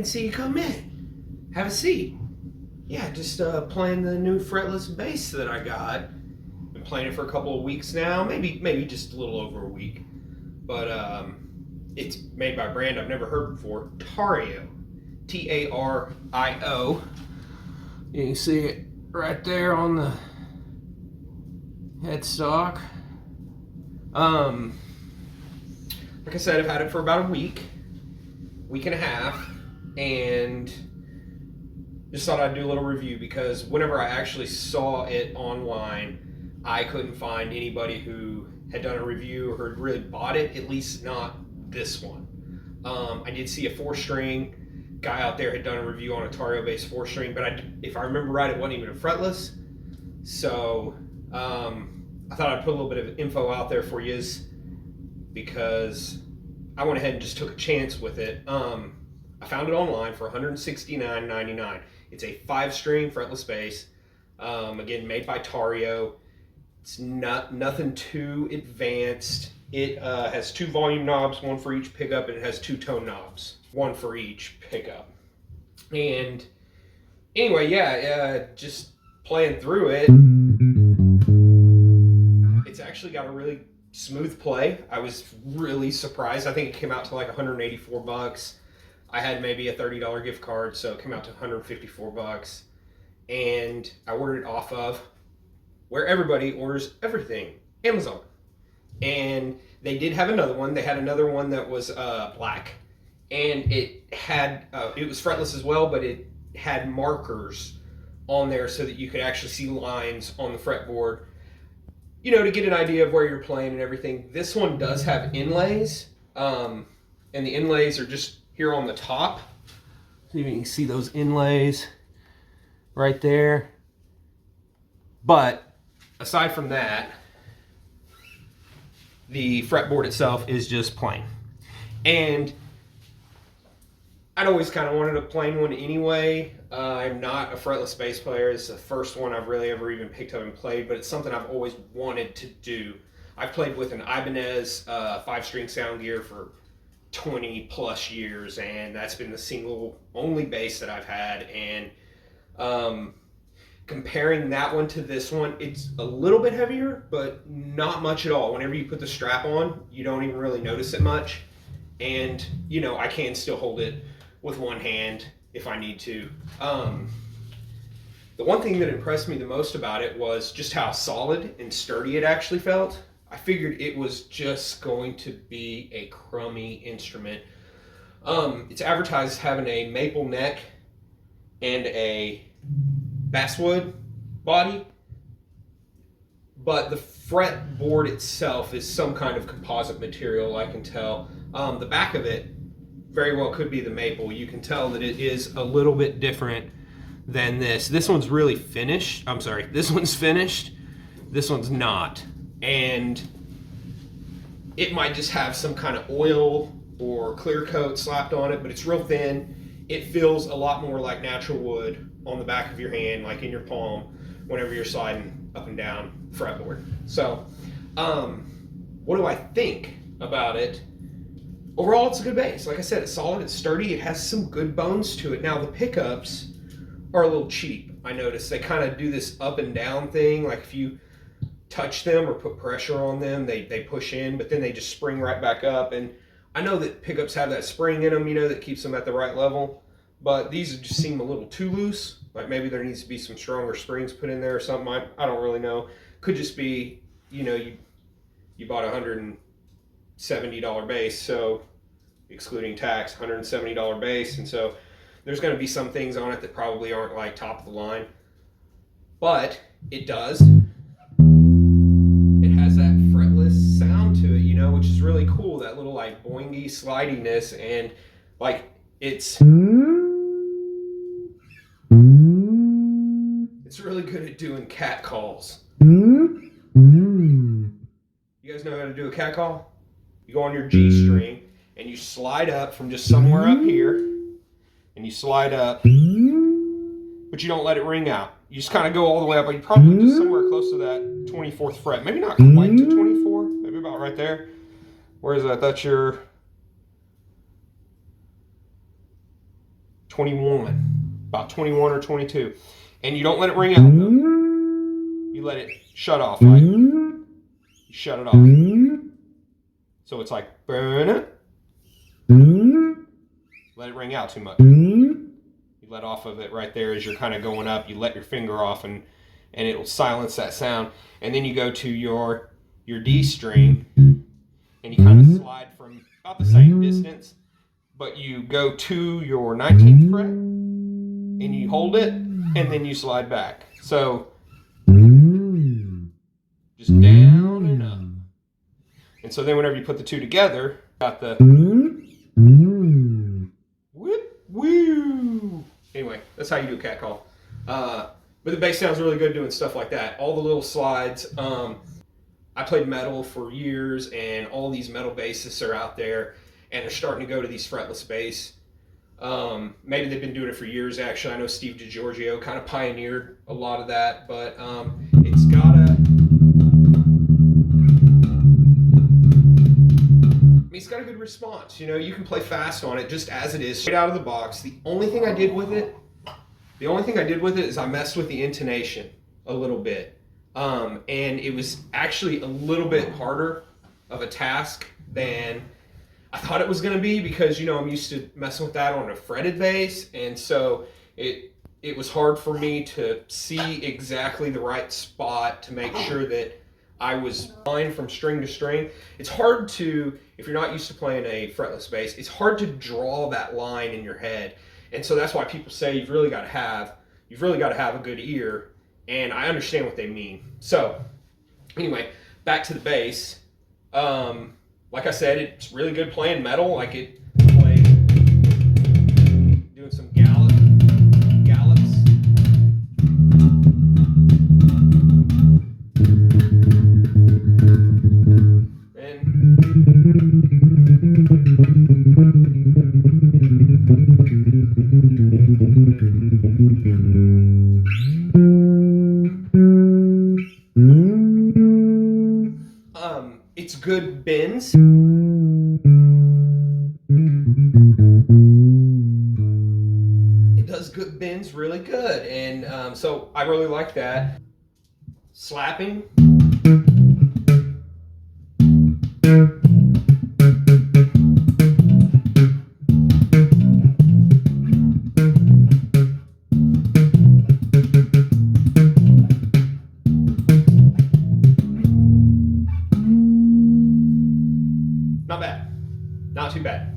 didn't see you come in. Have a seat. Yeah, just playing the new fretless bass that I got. Been playing it for a couple of weeks now, maybe just a little over a week. But it's made by a brand I've never heard before, Tario. Tario. You can see it right there on the headstock. Like I said, I've had it for about a week and a half, and just thought I'd do a little review because whenever I actually saw it online, I couldn't find anybody who had done a review or had really bought it, at least not this one. I did see a 4-string guy out there had done a review on a Tario based 4-string, but if I remember right, it wasn't even a fretless. So I thought I'd put a little bit of info out there for you because I went ahead and just took a chance with it. I found it online for $169.99. It's a 5-string fretless bass. Again, made by Tario. It's nothing too advanced. It has 2 volume knobs, 1 for each pickup, and it has 2 tone knobs, 1 for each pickup. And anyway, yeah, just playing through it, it's actually got a really smooth play. I was really surprised. I think it came out to like 184 bucks. I had maybe a $30 gift card, so it came out to 154 bucks. And I ordered it off of where everybody orders everything, Amazon. And they did have another one. They had another one that was black, and it was fretless as well, but it had markers on there so that you could actually see lines on the fretboard, you know, to get an idea of where you're playing and everything. This one does have inlays, and the inlays are just here on the top. So you can see those inlays right there. But aside from that, the fretboard itself is just plain. And I'd always kind of wanted a plain one anyway. I'm not a fretless bass player. It's the first one I've really ever even picked up and played, but it's something I've always wanted to do. I've played with an Ibanez 5-string sound gear for 20 plus years, and that's been the single only bass that I've had. And comparing that one to this one, it's a little bit heavier, but not much at all. Whenever you put the strap on, you don't even really notice it much. And, you know, I can still hold it with one hand if I need to. The one thing that impressed me the most about it was just how solid and sturdy it actually felt. I figured it was just going to be a crummy instrument. It's advertised as having a maple neck and a basswood body, but the fretboard itself is some kind of composite material, I can tell. The back of it very well could be the maple. You can tell that it is a little bit different than this. This one's really finished. I'm sorry, this one's finished. This one's not. And it might just have some kind of oil or clear coat slapped on it, but it's real thin. It feels a lot more like natural wood on the back of your hand, like in your palm, whenever you're sliding up and down fretboard. So, what do I think about it? Overall, it's a good bass. Like I said, it's solid, it's sturdy, it has some good bones to it. Now, the pickups are a little cheap, I noticed. They kind of do this up and down thing, like if you touch them or put pressure on them, they push in, but then they just spring right back up. And I know that pickups have that spring in them, you know, that keeps them at the right level, but these just seem a little too loose. Like maybe there needs to be some stronger springs put in there or something. I don't really know. Could just be, you know, you bought a $170 bass, so excluding tax, $170 bass, and so there's going to be some things on it that probably aren't like top of the line, but it does. It has that fretless sound to it, you know, which is really cool. That little like boingy slidiness, and like it's really good at doing cat calls. You guys know how to do a cat call? You go on your G string and you slide up from just somewhere up here, and you slide up, but you don't let it ring out. You just kind of go all the way up, but you probably just somewhere close to that 24th fret. Maybe not quite to 24, maybe about right there. Where is that? That's your 21, about 21 or 22. And you don't let it ring out though. You let it shut off, right? You shut it off. So it's like, burn it. Let it ring out too much. You let off of it right there as you're kind of going up. You let your finger off and it'll silence that sound. And then you go to your D string and you kind of slide from about the same distance, but you go to your 19th fret and you hold it and then you slide back. So just down and up. And so then whenever you put the two together, got the whip, woo. Anyway, that's how you do a cat call. But the bass sounds really good doing stuff like that. All the little slides. I played metal for years, and all these metal bassists are out there, and they're starting to go to these fretless bass. Maybe they've been doing it for years, actually. I know Steve DiGiorgio kind of pioneered a lot of that, but it's got a... It's got a good response. You know, you can play fast on it just as it is, straight out of the box. The only thing I did with it is I messed with the intonation a little bit. And it was actually a little bit harder of a task than I thought it was going to be, because, you know, I'm used to messing with that on a fretted bass. And so it was hard for me to see exactly the right spot to make sure that I was fine from string to string. It's hard to, if you're not used to playing a fretless bass, it's hard to draw that line in your head. And so that's why people say you've really got to have a good ear, and I understand what they mean. So anyway, back to the bass. Like I said, it's really good playing metal. Like it play doing some gallops. It's good bends. It does good bends really good, and so I really like that. Slapping. Not bad. Not too bad.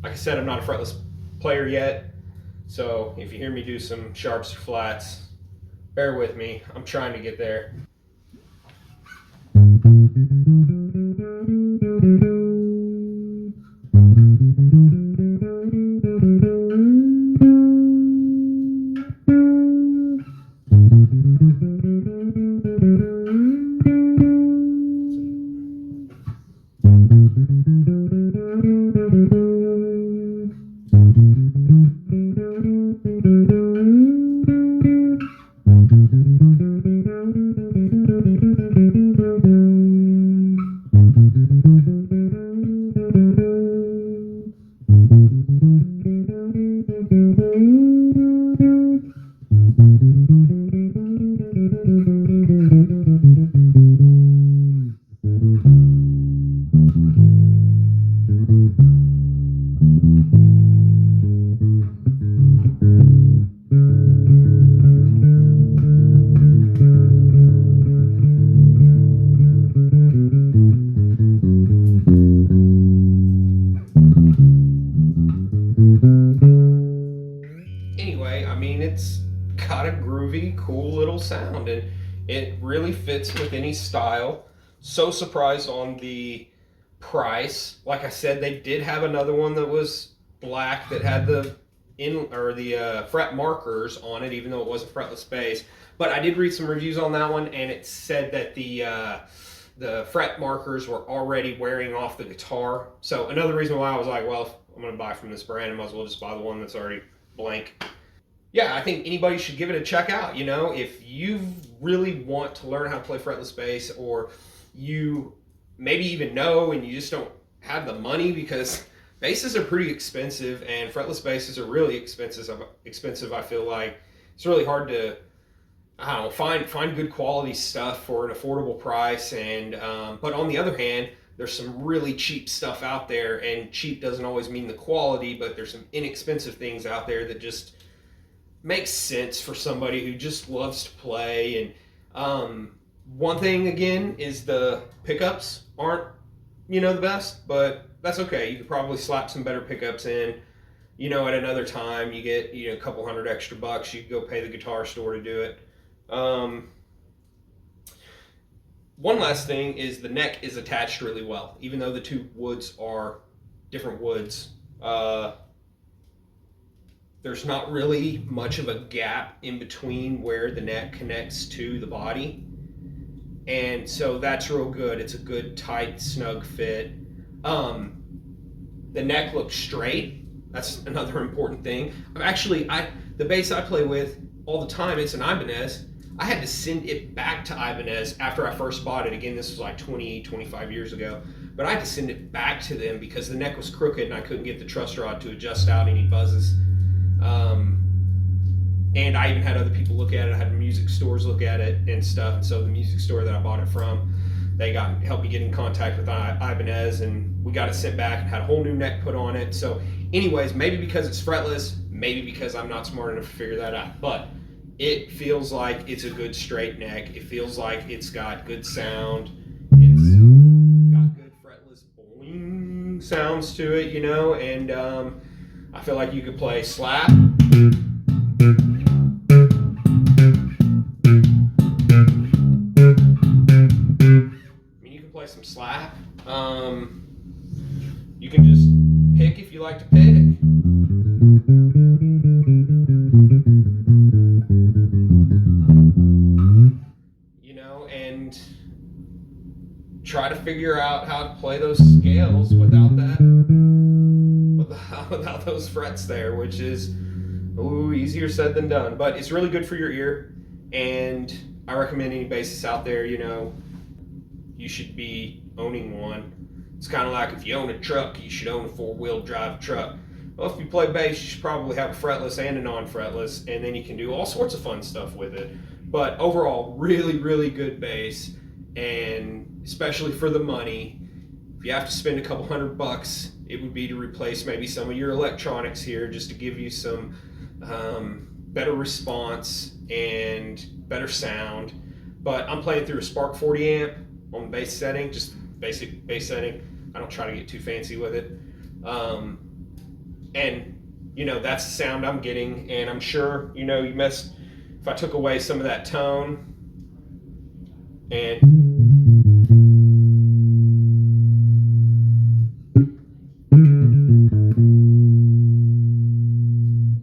Like I said, I'm not a fretless player yet, so if you hear me do some sharps or flats, bear with me. I'm trying to get there. Anyway, I mean, it's got a groovy, cool little sound, and it really fits with any style. So surprised on the price. Like I said, they did have another one that was black that had the fret markers on it, even though it was a fretless bass. But I did read some reviews on that one, and it said that the fret markers were already wearing off the guitar. So another reason why I was like, well, if I'm going to buy from this brand, I might as well just buy the one that's already blank. Yeah, I think anybody should give it a check out. You know, if you really want to learn how to play fretless bass, or you maybe even know and you just don't have the money, because Basses are pretty expensive, and fretless basses are really expensive. I feel like it's really hard to, I don't know, find good quality stuff for an affordable price. And but on the other hand, there's some really cheap stuff out there, and cheap doesn't always mean the quality, but there's some inexpensive things out there that just makes sense for somebody who just loves to play. And one thing again is the pickups aren't, the best, but that's okay. You could probably slap some better pickups in. At another time, you get a couple $100 extra. You could go pay the guitar store to do it. One last thing is the neck is attached really well, even though the two woods are different woods. There's not really much of a gap in between where the neck connects to the body. And so that's real good. It's a good, tight, snug fit. The neck looks straight. That's another important thing. The bass I play with all the time, it's an Ibanez. I had to send it back to Ibanez after I first bought it. Again, this was like 25 years ago. But I had to send it back to them because the neck was crooked and I couldn't get the truss rod to adjust out any buzzes. And I even had other people look at it. I had music stores look at it and stuff. And so the music store that I bought it from, they helped me get in contact with Ibanez, and we got it sent back and had a whole new neck put on it. So anyways, maybe because it's fretless, maybe because I'm not smart enough to figure that out, but it feels like it's a good straight neck. It feels like it's got good sound. It's got good fretless boing sounds to it, and I feel like you could play slap. Some slap. You can just pick if you like to pick. And try to figure out how to play those scales without those frets there, which is easier said than done. But it's really good for your ear, and I recommend any bassists out there, you should be owning one. It's kind of like if you own a truck, you should own a 4-wheel drive truck. Well, if you play bass, you should probably have a fretless and a non-fretless, and then you can do all sorts of fun stuff with it. But overall, really, really good bass, and especially for the money, if you have to spend a couple $100, it would be to replace maybe some of your electronics here, just to give you some better response and better sound. But I'm playing through a Spark 40 amp on the bass setting, just basic bass setting. I don't try to get too fancy with it. And that's the sound I'm getting, and I'm sure if I took away some of that tone and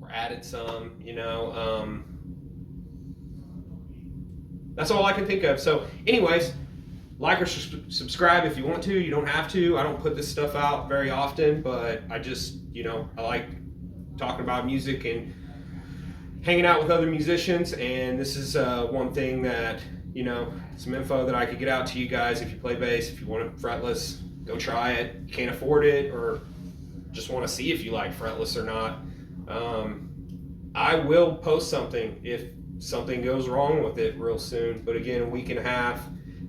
or added some, that's all I can think of. So anyways, like or subscribe if you want to. You don't have to. I don't put this stuff out very often, but I just, I like talking about music and hanging out with other musicians, and this is one thing that, some info that I could get out to you guys. If you play bass, if you want it fretless, go try it. You can't afford it, or just want to see if you like fretless or not. I will post something if something goes wrong with it real soon, but again, a week and a half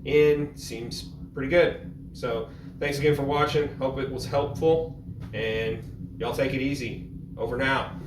in seems pretty good. So thanks again for watching. Hope it was helpful, and y'all take it easy. Over now.